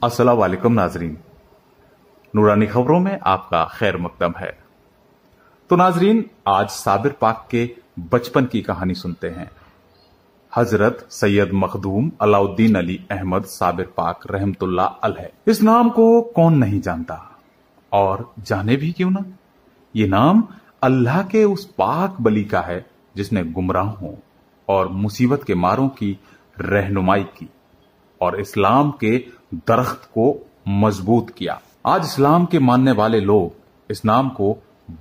अस्सलाम वालेकुम नाजरीन, नूरानी खबरों में आपका खैर मकदम है। तो नाजरीन, आज साबिर पाक के बचपन की कहानी सुनते हैं। हजरत सैयद मखदूम अलाउद्दीन अली अहमद साबिर पाक रहमतुल्लाह अलैह। इस नाम को कौन नहीं जानता, और जाने भी क्यों ना। ये नाम अल्लाह के उस पाक बली का है जिसने गुमराहों और मुसीबत के मारों की रहनुमाई की और इस्लाम के दरख्त को मजबूत किया। आज इस्लाम के मानने वाले लोग इस नाम को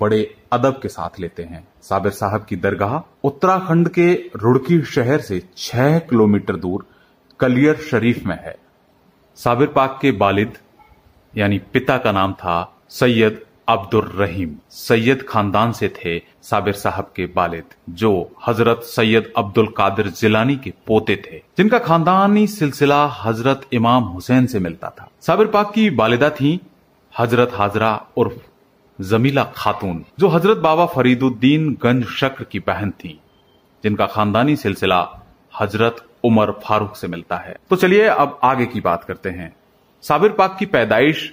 बड़े अदब के साथ लेते हैं। साबिर साहब की दरगाह उत्तराखंड के रुड़की शहर से 6 किलोमीटर दूर कलियर शरीफ में है। साबिर पाक के वालिद यानी पिता का नाम था सैयद अब्दुर रहीम। सैयद खानदान से थे साबिर साहब के वालिद, जो हजरत सैयद अब्दुल कादिर जिलानी के पोते थे, जिनका खानदानी सिलसिला हजरत इमाम हुसैन से मिलता था। साबिर पाक की वालिदा थी हजरत हाजरा उर्फ जमीला खातून, जो हजरत बाबा फरीदुद्दीन गंज शक्र की बहन थी, जिनका खानदानी सिलसिला हजरत उमर फारूक से मिलता है। तो चलिए अब आगे की बात करते हैं। साबिर पाक की पैदाइश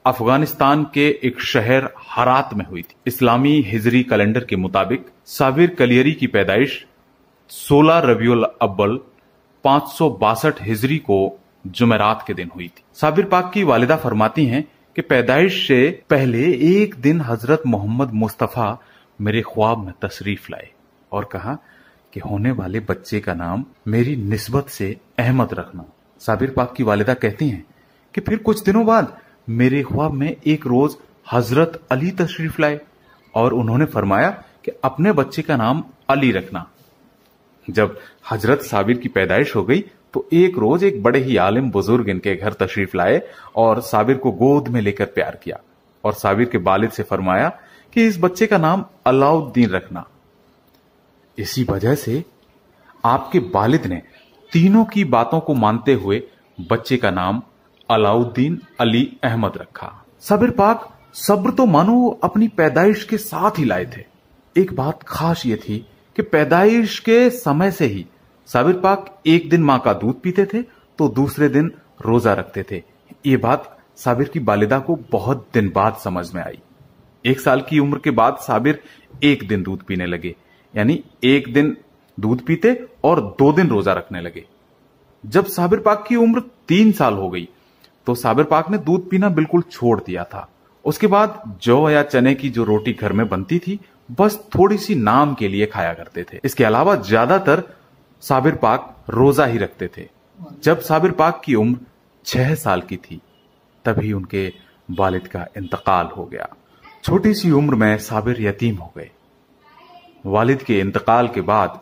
अफगानिस्तान के एक शहर हरात में हुई थी। इस्लामी हिजरी कैलेंडर के मुताबिक साबिर कलियरी की पैदाइश 16 रबीउल अव्वल 562 हिजरी को जुमेरात के दिन हुई थी। साबिर पाक की वालिदा फरमाती हैं कि पैदाइश से पहले एक दिन हजरत मोहम्मद मुस्तफा मेरे ख्वाब में तशरीफ लाए और कहा कि होने वाले बच्चे का नाम मेरी निस्बत से अहमद रखना। साबिर पाक की वालिदा कहती हैं कि फिर कुछ दिनों बाद मेरे ख्वाब में एक रोज हजरत अली तशरीफ लाए और उन्होंने फरमाया कि अपने बच्चे का नाम अली रखना। जब हजरत साबिर की पैदाइश हो गई तो एक रोज एक बड़े ही आलिम बुजुर्ग इनके घर तशरीफ लाए और साबिर को गोद में लेकर प्यार किया और साबिर के वालिद से फरमाया कि इस बच्चे का नाम अलाउद्दीन रखना। इसी वजह से आपके वालिद ने तीनों की बातों को मानते हुए बच्चे का नाम अलाउद्दीन अली अहमद रखा। साबिर पाक सब्र तो मानो अपनी पैदाइश के साथ ही लाए थे। एक बात खास ये थी कि पैदाइश के समय से ही साबिर पाक एक दिन मां का दूध पीते थे तो दूसरे दिन रोजा रखते थे। ये बात साबिर की वालिदा को बहुत दिन बाद समझ में आई। 1 साल की उम्र के बाद साबिर एक दिन दूध पीने लगे, यानी एक दिन दूध पीते और 2 दिन रोजा रखने लगे। जब साबिर पाक की उम्र 3 साल हो गई तो साबिर पाक ने दूध पीना बिल्कुल छोड़ दिया था। उसके बाद जौ या चने की जो रोटी घर में बनती थी बस थोड़ी सी नाम के लिए खाया करते थे। इसके अलावा ज्यादातर साबिर पाक रोजा ही रखते थे। जब साबिर पाक की उम्र 6 साल की थी तभी उनके वालिद का इंतकाल हो गया। छोटी सी उम्र में साबिर यतीम हो गए। वालिद के इंतकाल के बाद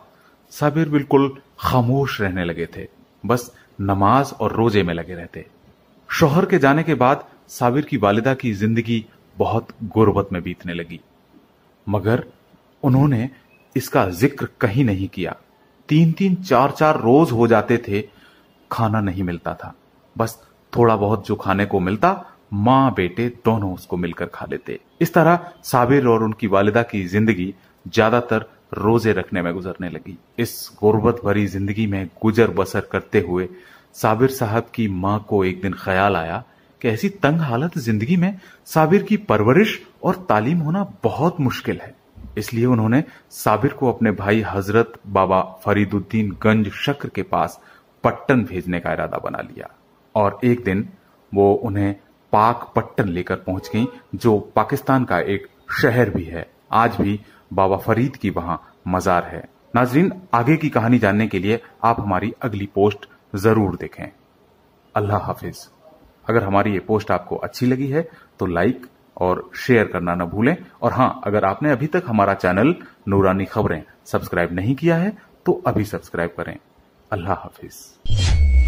साबिर बिल्कुल खामोश रहने लगे थे, बस नमाज और रोजे में लगे रहते। शौहर के जाने के बाद साबिर की वालिदा की जिंदगी बहुत गुर्बत में बीतने लगी, मगर उन्होंने इसका जिक्र कहीं नहीं किया। 3-3, 4-4 रोज हो जाते थे, खाना नहीं मिलता था। बस थोड़ा बहुत जो खाने को मिलता मां बेटे दोनों उसको मिलकर खा लेते। इस तरह साबिर और उनकी वालिदा की जिंदगी ज्यादातर रोजे रखने में गुजरने लगी। इस गुर्बत भरी जिंदगी में गुजर बसर करते हुए साबिर साहब की मां को एक दिन ख्याल आया कि ऐसी तंग हालत जिंदगी में साबिर की परवरिश और तालीम होना बहुत मुश्किल है। इसलिए उन्होंने साबिर को अपने भाई हजरत बाबा फरीदुद्दीन गंज शक्र के पास पट्टन भेजने का इरादा बना लिया और एक दिन वो उन्हें पाक पट्टन लेकर पहुंच गई, जो पाकिस्तान का एक शहर भी है। आज भी बाबा फरीद की वहां मजार है। नाजरीन, आगे की कहानी जानने के लिए आप हमारी अगली पोस्ट जरूर देखें। अल्लाह हाफिज। अगर हमारी ये पोस्ट आपको अच्छी लगी है तो लाइक और शेयर करना न भूलें, और हां, अगर आपने अभी तक हमारा चैनल नूरानी खबरें सब्सक्राइब नहीं किया है तो अभी सब्सक्राइब करें। अल्लाह हाफिज।